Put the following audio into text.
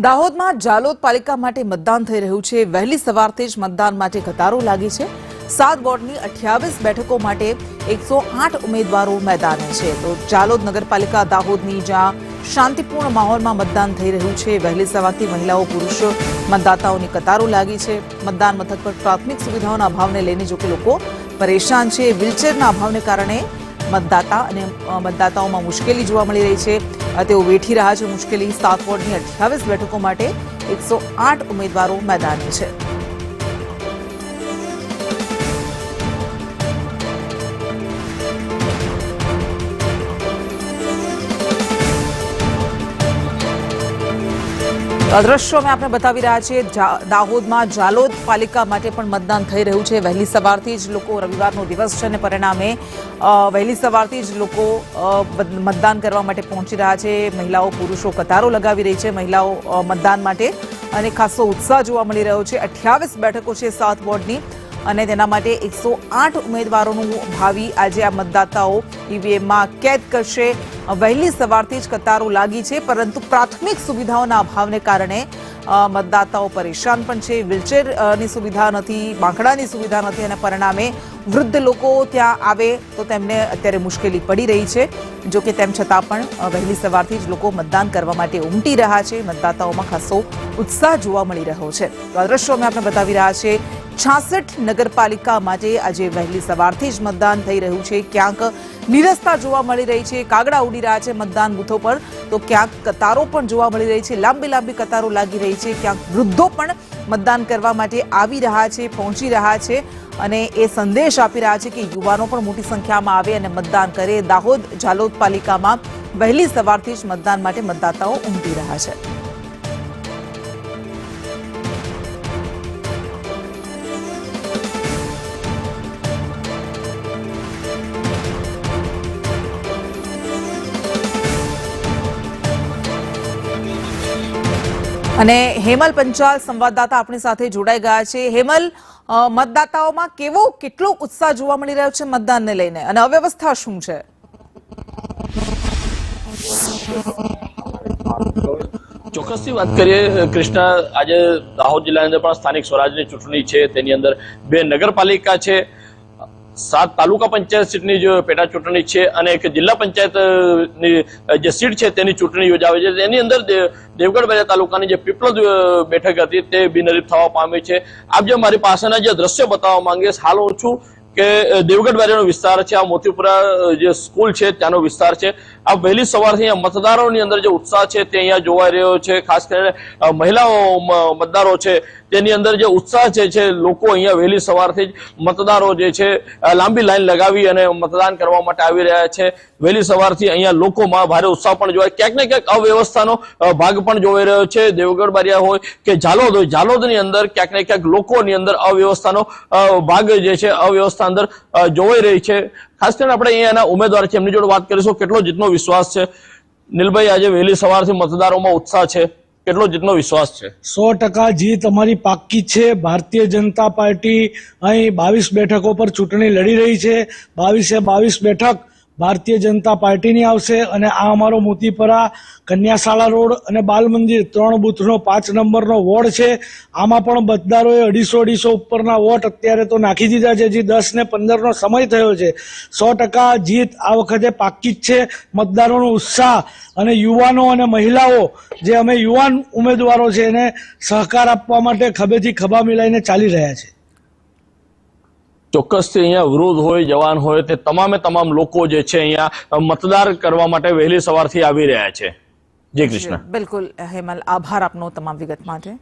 દાહોદમાં જાલોદ પાલિકા માટે મતદાન થઈ રહ્યું છે। વહેલી સવારથી જ મતદાન માટે કતારો લાગી છે। 7 વોર્ડની 28 બેઠકો માટે 108 ઉમેદવારો મેદાને છે। તો જાલોદ નગરપાલિકા દાહોદની જ્યાં શાંતિપૂર્ણ માહોલમાં મતદાન થઈ રહ્યું છે। વહેલી સવારથી મહિલાઓ પુરુષો મતદાતાઓની કતારો લાગી છે। મતદાન મથક પર પ્રાથમિક સુવિધાઓના અભાવને લઈને જો કે લોકો પરેશાન છે। વ્હીલચેરના અભાવને કારણે મતદાતા અને મતદાતાઓમાં મુશ્કેલી જોવા મળી રહી છે। તેઓ વેઠી રહ્યા છે મુશ્કેલી। 7 વોર્ડની 28 બેઠકો માટે 108 ઉમેદવારો મેદાને છે। દ્રશ્યો અમે આપને બતાવી રહ્યા છીએ। દાહોદમાં જાલોદ પાલિકા માટે પણ મતદાન થઈ રહ્યું છે। વહેલી સવારથી જ લોકો, રવિવારનો દિવસ છે અને પરિણામે વહેલી સવારથી જ લોકો મતદાન કરવા માટે પહોંચી રહ્યા છે। મહિલાઓ પુરુષો કતારો લગાવી રહી છે મહિલાઓ મતદાન માટે અને ખાસો ઉત્સાહ જોવા મળી રહ્યો છે। 28 બેઠકો છે 7 વોર્ડની અને તેના માટે 108 ઉમેદવારોનું ભાવિ આજે આ મતદાતાઓ ઈવીએમમાં કેદ કરશે। વહેલી સવારથી જ કતારો લાગી છે, પરંતુ પ્રાથમિક સુવિધાઓના અભાવને કારણે મતદાતાઓ પરેશાન પણ છે। વ્હીલચેરની સુવિધા નથી, બાંકડાની સુવિધા નથી અને પરિણામે વૃદ્ધ લોકો ત્યાં આવે તો તેમને અત્યારે મુશ્કેલી પડી રહી છે। જો કે તેમ છતાં પણ વહેલી સવારથી જ લોકો મતદાન કરવા માટે ઉમટી રહ્યા છે। મતદાતાઓમાં ખાસો ઉત્સાહ જોવા મળી રહ્યો છે। તો આ દ્રશ્યો અમે આપણે બતાવી રહ્યા છીએ। 66 નગરપાલિકા માટે આજે વહેલી સવારથી જ મતદાન થઈ રહ્યું છે। ક્યાંક નિરસ્તા જોવા મળી રહી છે, કાગડા ઉડી રહ્યા છે મતદાન બૂથો પર, તો ક્યાંક કતારો પણ જોવા મળી રહી છે। લાંબી લાંબી કતારો લાગી રહી છે। ક્યાંક વૃદ્ધો પણ મતદાન કરવા માટે આવી રહ્યા છે, પહોંચી રહ્યા છે અને એ સંદેશ આપી રહ્યા છે કે યુવાનો પણ મોટી સંખ્યામાં આવે અને મતદાન કરે। દાહોદ જાલોદ પાલિકામાં વહેલી સવારથી જ મતદાન માટે મતદાતાઓ ઉમટી રહ્યા છે। અને હેમલ પંચાલ સંવાદદાતા આપણી સાથે જોડાઈ ગયા છે। હેમલ, મતદાતાઓમાં કેટલો ઉત્સાહ જોવા મળી રહ્યો છે મતદાનને લઈને અને અવ્યવસ્થા શું છે? ચોક્કસથી વાત કરીએ કૃષ્ણા, આજે દાહોદ જિલ્લાની અંદર પણ સ્થાનિક સ્વરાજની ચૂંટણી છે। તેની અંદર 2 નગરપાલિકા છે, 7 તાલુકા પંચાયત સીટની જે પેટા ચૂંટણી છે અને એક જિલ્લા પંચાયતની જે સીટ છે તેની ચૂંટણી યોજાવી છે। તેની અંદર દેવગઢ બારિયા તાલુકાની જે પીપલોદ બેઠક હતી તે બિનહરીફ થવા પામી છે। આપ જે મારી પાસેના જે દ્રશ્ય બતાવવા માંગીએ, હાલ હું છું કે દેવગઢ બારિયાનો વિસ્તાર છે, આ મોતીપુરા જે સ્કૂલ છે ત્યાંનો વિસ્તાર છે। આ વહેલી સવારથી અહીંયા મતદારોની અંદર જે ઉત્સાહ છે તે અહીંયા જોવાઈ રહ્યો છે। ખાસ કરીને મહિલાઓ મતદારો છે તેની અંદર જે ઉત્સાહ છે લોકો અહીંયા વહેલી સવારથી જ મતદારો જે છે લાંબી લાઈન લગાવી અને મતદાન કરવા માટે આવી રહ્યા છે। વહેલી સવારથી અહીંયા લોકોમાં ભારે ઉત્સાહ પણ જોવાય, ક્યાંક ને ક્યાંક અવ્યવસ્થાનો ભાગ પણ જોવાઈ રહ્યો છે। દેવગઢ બારિયા હોય કે જાલોદ હોય, જાલોદની અંદર ક્યાંક ને ક્યાંક લોકોની અંદર અવ્યવસ્થાનો ભાગ જે છે અવ્યવસ્થા અંદર જોવાઈ રહી છે। ખાસ કરીને આપણે અહીંયાના ઉમેદવાર છે એમની જોડે વાત કરીશું, કેટલો જીતનો વિશ્વાસ છે? નીલભાઈ, આજે વહેલી સવારથી મતદારોમાં ઉત્સાહ છે, કેટલો જીતનો વિશ્વાસ છે? 100% જીત અમારી પાક્કી છે। ભારતીય જનતા પાર્ટી અહીં 22 બેઠકો પર ચૂંટણી લડી રહી છે। 22 બેઠક ભારતીય જનતા પાર્ટીની આવશે અને આ અમારો મોતીપરા કન્યાશાળા રોડ અને બાલ મંદિર 3 બૂથનો 5 નંબરનો વોર્ડ છે। આમાં પણ મતદારોએ 250 ઉપરના વોટ અત્યારે તો નાખી દીધા છે। હજી 10 ને 15નો સમય થયો છે। 100% જીત આ વખતે પાક્કી જ છે। મતદારોનો ઉત્સાહ અને યુવાનો અને મહિલાઓ, જે અમે યુવાન ઉમેદવારો છે એને સહકાર આપવા માટે ખભેથી ખભા મિલાઈને ચાલી રહ્યા છે। ચોક્કસથી અહીંયા વૃદ્ધ હોય, જવાન હોય, તે તમામ લોકો જે છે અહીંયા મતદાર કરવા માટે વહેલી સવારથી આવી રહ્યા છે। જય કૃષ્ણ। બિલકુલ હેમલ, આભાર આપનો તમામ વિગત માટે।